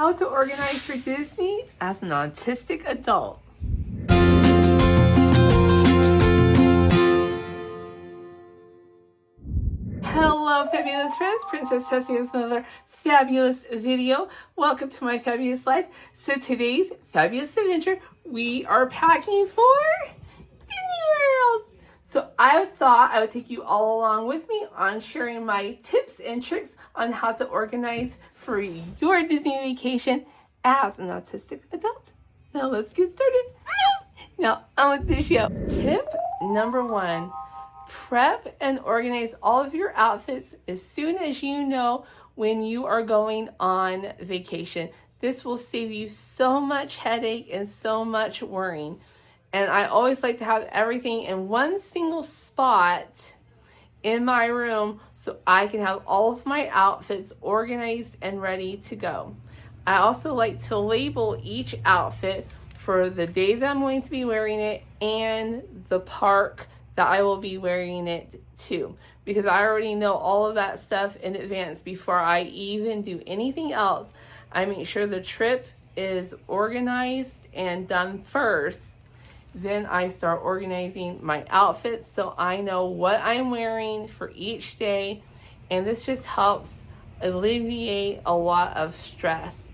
How to organize for Disney as an autistic adult. Hello, fabulous friends. Princess Tessa with another fabulous video. Welcome to my fabulous life. So today's fabulous adventure, we are packing for Disney World. So I thought I would take you all along with me on sharing my tips and tricks on how to organize for your Disney vacation as an autistic adult. Now let's get started. Now on with the show. Tip number 1. Prep and organize all of your outfits as soon as you know when you are going on vacation. This will save you so much headache and so much worrying. And I always like to have everything in one single spot in my room so I can have all of my outfits organized and ready to go. I also like to label each outfit for the day that I'm going to be wearing it and the park that I will be wearing it to, because I already know all of that stuff in advance before I even do anything else. I make sure the trip is organized and done first. Then I start organizing my outfits so I know what I'm wearing for each day, and this just helps alleviate a lot of stress,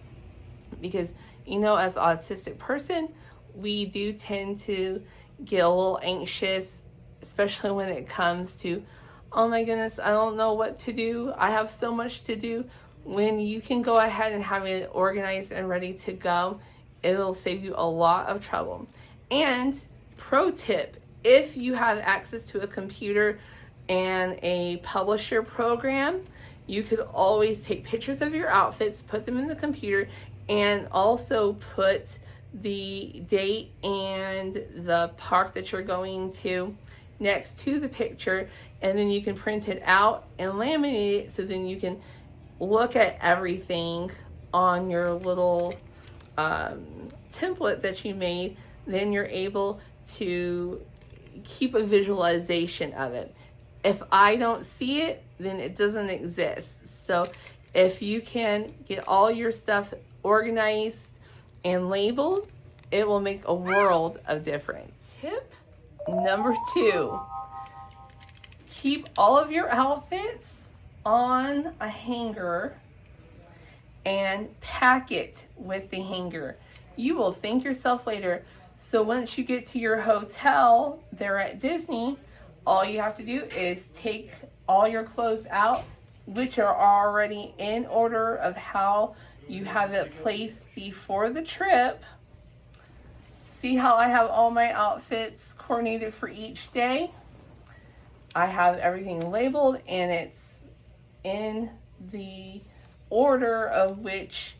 because you know, as an autistic person, we do tend to get a little anxious, especially when it comes to, oh my goodness, I don't know what to do. I have so much to do. When you can go ahead and have it organized and ready to go, it'll save you a lot of trouble. And pro tip, if you have access to a computer and a publisher program, you could always take pictures of your outfits, put them in the computer, and also put the date and the park that you're going to next to the picture, and then you can print it out and laminate it, so then you can look at everything on your little template that you made. Then you're able to keep a visualization of it. If I don't see it, then it doesn't exist. So if you can get all your stuff organized and labeled, it will make a world of difference. Tip number 2, keep all of your outfits on a hanger and pack it with the hanger. You will thank yourself later. So once you get to your hotel there at Disney, all you have to do is take all your clothes out, which are already in order of how you have it placed before the trip. See how I have all my outfits coordinated for each day? I have everything labeled and it's in the order of which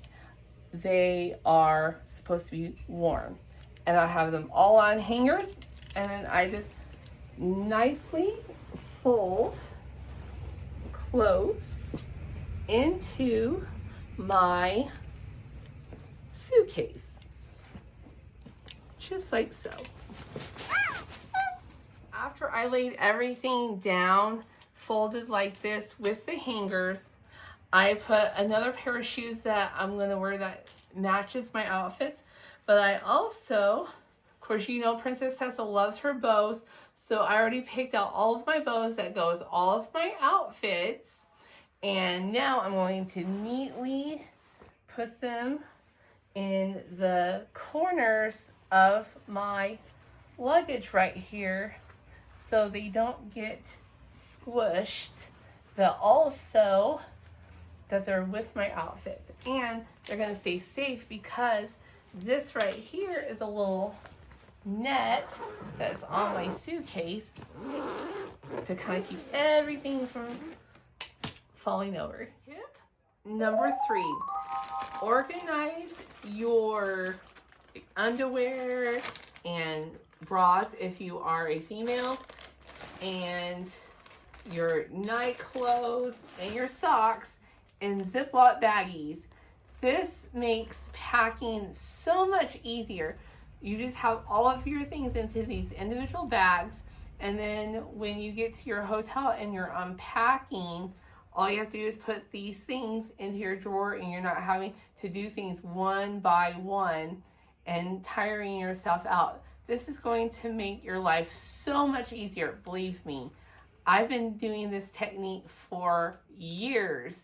they are supposed to be worn. And I have them all on hangers, and then I just nicely fold clothes into my suitcase, just like so. After I laid everything down, folded like this with the hangers, I put another pair of shoes that I'm gonna wear that matches my outfits. But I also, of course, you know Princess Tessa loves her bows, so I already picked out all of my bows that go with all of my outfits. And now I'm going to neatly put them in the corners of my luggage right here so they don't get squished, but also that they're with my outfits. And they're gonna stay safe because this right here is a little net that's on my suitcase to kind of keep everything from falling over. Tip number 3, organize your underwear and bras if you are a female, and your night clothes and your socks in Ziploc baggies. This makes packing so much easier. You just have all of your things into these individual bags, and then when you get to your hotel and you're unpacking all you have to do is put these things into your drawer, and you're not having to do things one by one and tiring yourself out. This is going to make your life so much easier. Believe me, I've been doing this technique for years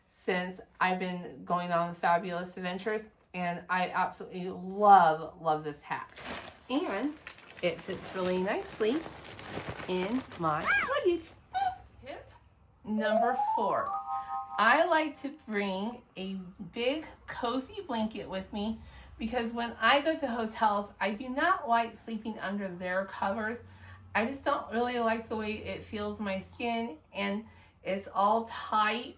since I've been going on the Fabulous Adventures, and I absolutely love this hat. And it fits really nicely in my luggage. Tip number 4. I like to bring a big cozy blanket with me because when I go to hotels, I do not like sleeping under their covers. I just don't really like the way it feels my skin, and it's all tight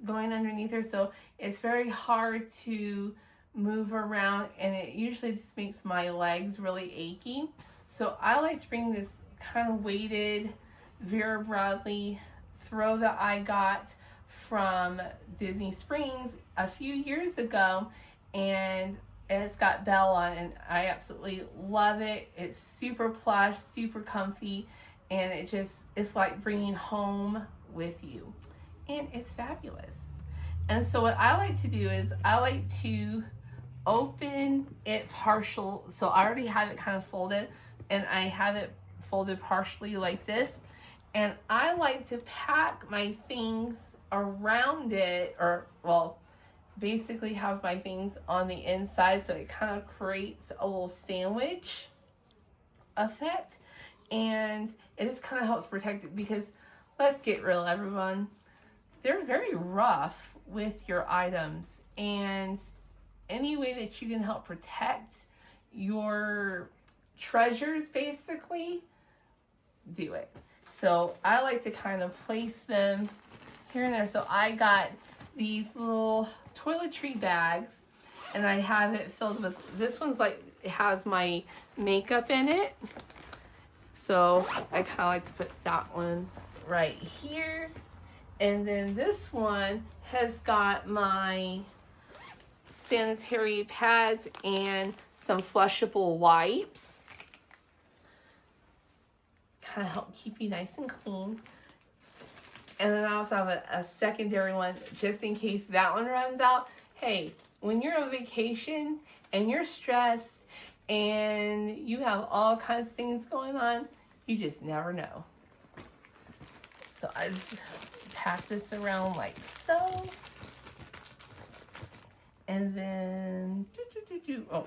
going underneath her, so it's very hard to move around, and it usually just makes my legs really achy. So I like to bring this kind of weighted Vera Bradley throw that I got from Disney Springs a few years ago, and it's got Belle on, and I absolutely love it. It's super plush, super comfy, and it's like bringing home with you, and it's fabulous. And so what I like to do is I like to open it partial. So I already have it kind of folded, and I have it folded partially like this, and I like to pack my things around it, or well, basically have my things on the inside, so it kind of creates a little sandwich effect, and it just kind of helps protect it, because let's get real, everyone, they're very rough with your items, and any way that you can help protect your treasures, basically, do it. So I like to kind of place them here and there. So I got these little toiletry bags, and I have it filled with, this one's like, it has my makeup in it, so I kind of like to put that one right here. And then this one has got my sanitary pads and some flushable wipes, kind of help keep you nice and clean. And then I also have a secondary one just in case that one runs out. Hey, when you're on vacation and you're stressed and you have all kinds of things going on, you just never know. So I just pack this around like so. And then, oh,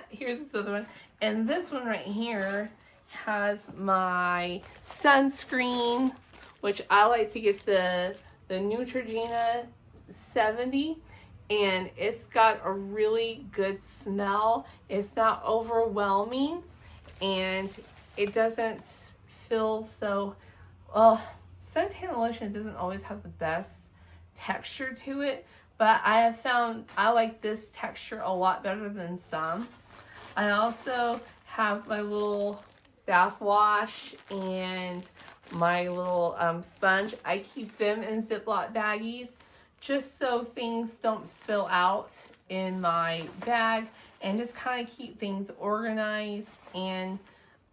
here's this other one. And this one right here has my sunscreen, which I like to get the Neutrogena 70, and it's got a really good smell. It's not overwhelming, and it doesn't feel so, well, suntan lotion doesn't always have the best texture to it, but I have found I like this texture a lot better than some. I also have my little bath wash and my little sponge. I keep them in Ziploc baggies just so things don't spill out in my bag, and just kind of keep things organized and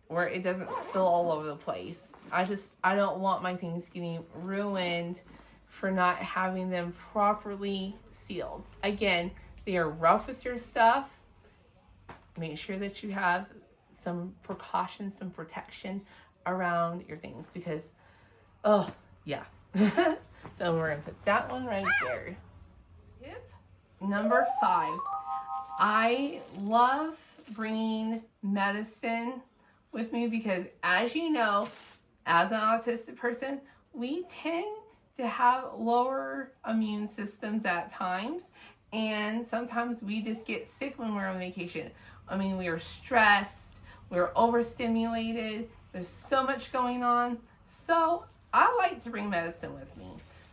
where it doesn't spill all over the place. I don't want my things getting ruined for not having them properly sealed. Again, they are rough with your stuff. Make sure that you have some precautions, some protection around your things, because, oh, yeah. So we're gonna put that one right there. Tip number 5. I love bringing medicine with me because, as you know, as an autistic person, we tend to have lower immune systems at times, and sometimes we just get sick when we're on vacation. I mean, we are stressed, we're overstimulated, there's so much going on. So I like to bring medicine with me.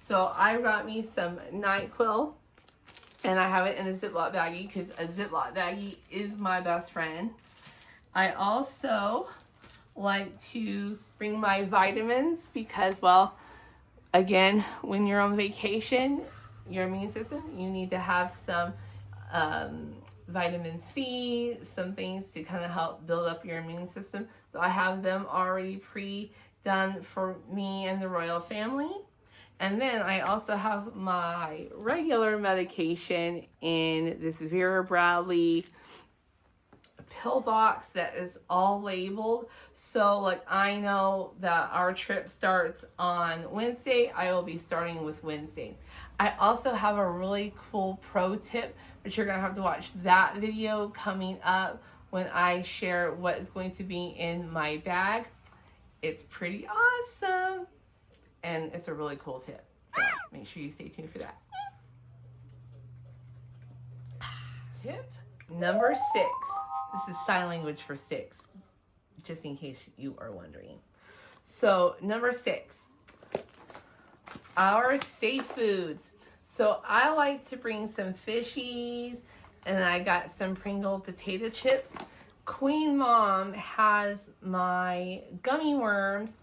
So I brought me some NyQuil, and I have it in a Ziploc baggie because a Ziploc baggie is my best friend. I also like to bring my vitamins because, well, again, when you're on vacation, your immune system, you need to have some vitamin C, some things to kind of help build up your immune system. So I have them already pre-done for me and the royal family. And then I also have my regular medication in this Vera Bradley pill box that is all labeled. So like I know that our trip starts on Wednesday. I will be starting with Wednesday. I also have a really cool pro tip, but you're going to have to watch that video coming up when I share what is going to be in my bag. It's pretty awesome. And it's a really cool tip. So make sure you stay tuned for that. Tip number 6. This is sign language for 6, just in case you are wondering. So number 6, our safe foods. So I like to bring some fishies, and I got some Pringle potato chips. Queen Mom has my gummy worms,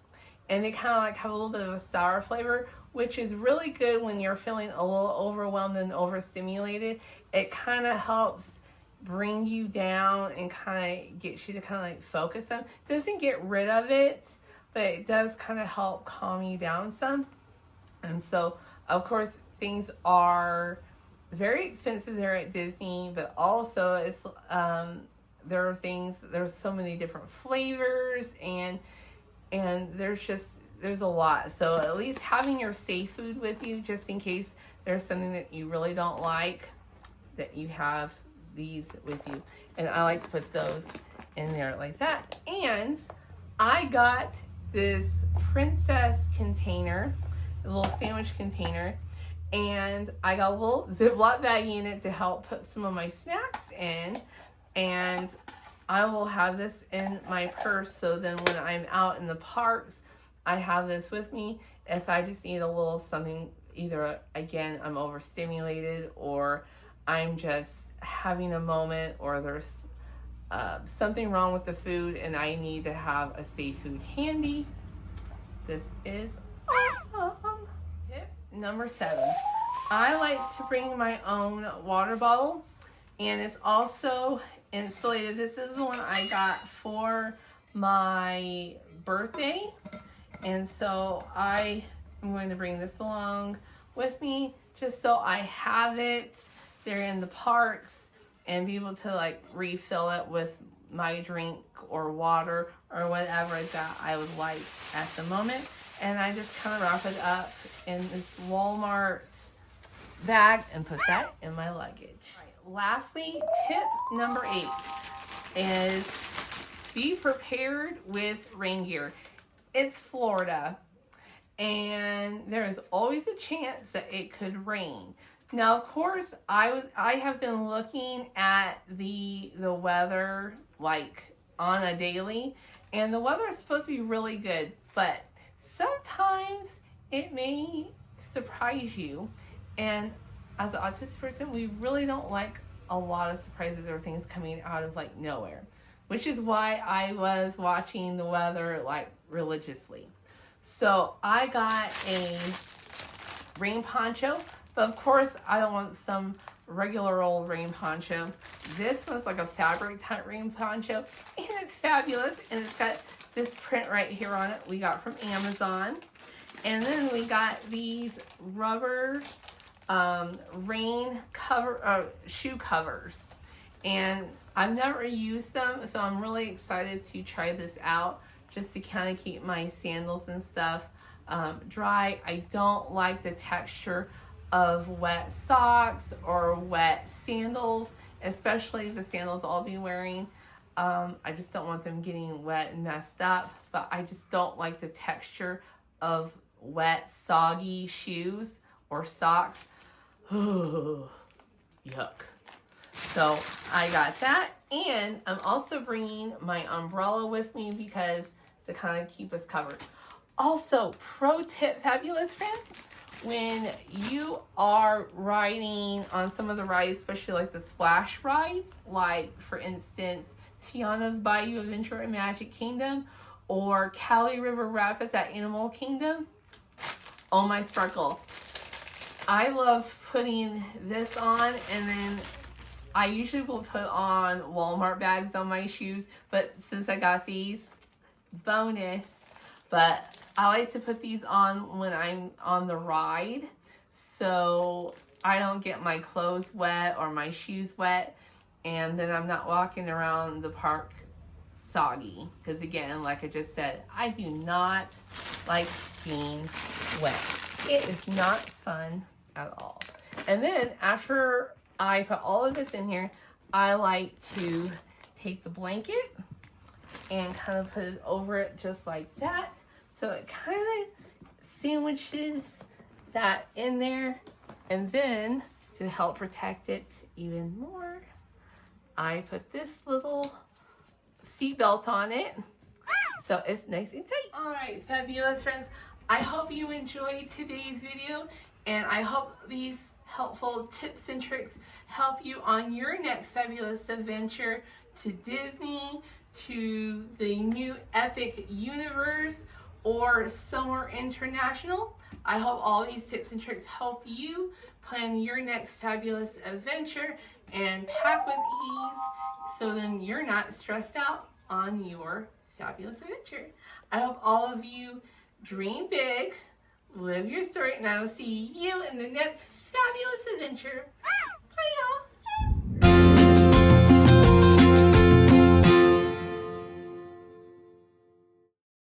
and they kind of like have a little bit of a sour flavor, which is really good when you're feeling a little overwhelmed and overstimulated. It kind of helps bring you down and kind of gets you to kind of like focus some. Doesn't get rid of it, but it does kind of help calm you down some. And so, of course, things are very expensive there at Disney, but also it's there are things. There's so many different flavors, and there's a lot. So at least having your safe food with you, just in case there's something that you really don't like, that you have these with you. And I like to put those in there like that. And I got this Princess container, a little sandwich container, and I got a little Ziploc baggie in it to help put some of my snacks in. And I will have this in my purse, so then when I'm out in the parks, I have this with me. If I just need a little something, either again, I'm overstimulated, or I'm just having a moment, or there's something wrong with the food and I need to have a safe food handy, this is awesome. Tip number 7, I like to bring my own water bottle, and it's also insulated. This is the one I got for my birthday, and so I am going to bring this along with me just so I have it there in the parks and be able to like refill it with my drink or water or whatever that I would like at the moment. And I just kind of wrap it up in this Walmart bag and put that in my luggage. Right. Lastly, tip number 8 is be prepared with rain gear. It's Florida, and there is always a chance that it could rain. Now, of course, I have been looking at the weather like on a daily, and the weather is supposed to be really good, but sometimes it may surprise you. And as an autistic person, we really don't like a lot of surprises or things coming out of like nowhere, which is why I was watching the weather like religiously. So I got a rain poncho, but of course I don't want some regular old rain poncho. This one's like a fabric type rain poncho, and it's fabulous, and it's got this print right here on it we got from Amazon. And then we got these rubber rain cover shoe covers, and I've never used them, so I'm really excited to try this out just to kind of keep my sandals and stuff dry. I don't like the texture of wet socks or wet sandals, especially the sandals I'll be wearing. I just don't want them getting wet and messed up, but I just don't like the texture of wet, soggy shoes or socks. Yuck. So I got that, and I'm also bringing my umbrella with me because to kind of keep us covered. Also, pro tip, fabulous friends, when you are riding on some of the rides, especially like the splash rides, like for instance, Tiana's Bayou Adventure in Magic Kingdom or Cali River Rapids at Animal Kingdom, oh my sparkle. I love putting this on, and then I usually will put on Walmart bags on my shoes, but since I got these, bonus. But I like to put these on when I'm on the ride so I don't get my clothes wet or my shoes wet, and then I'm not walking around the park soggy. Because again, like I just said, I do not like being wet. It is not fun at all. And then after I put all of this in here, I like to take the blanket and kind of put it over it just like that. So it kind of sandwiches that in there. And then to help protect it even more, I put this little seat belt on it. So it's nice and tight. All right, fabulous friends. I hope you enjoyed today's video, and I hope these helpful tips and tricks help you on your next fabulous adventure to Disney, to the new epic universe, or somewhere international. I hope all these tips and tricks help you plan your next fabulous adventure and pack with ease, so then you're not stressed out on your fabulous adventure. I hope all of you dream big, live your story, and I will see you in the next fabulous adventure. Bye y'all.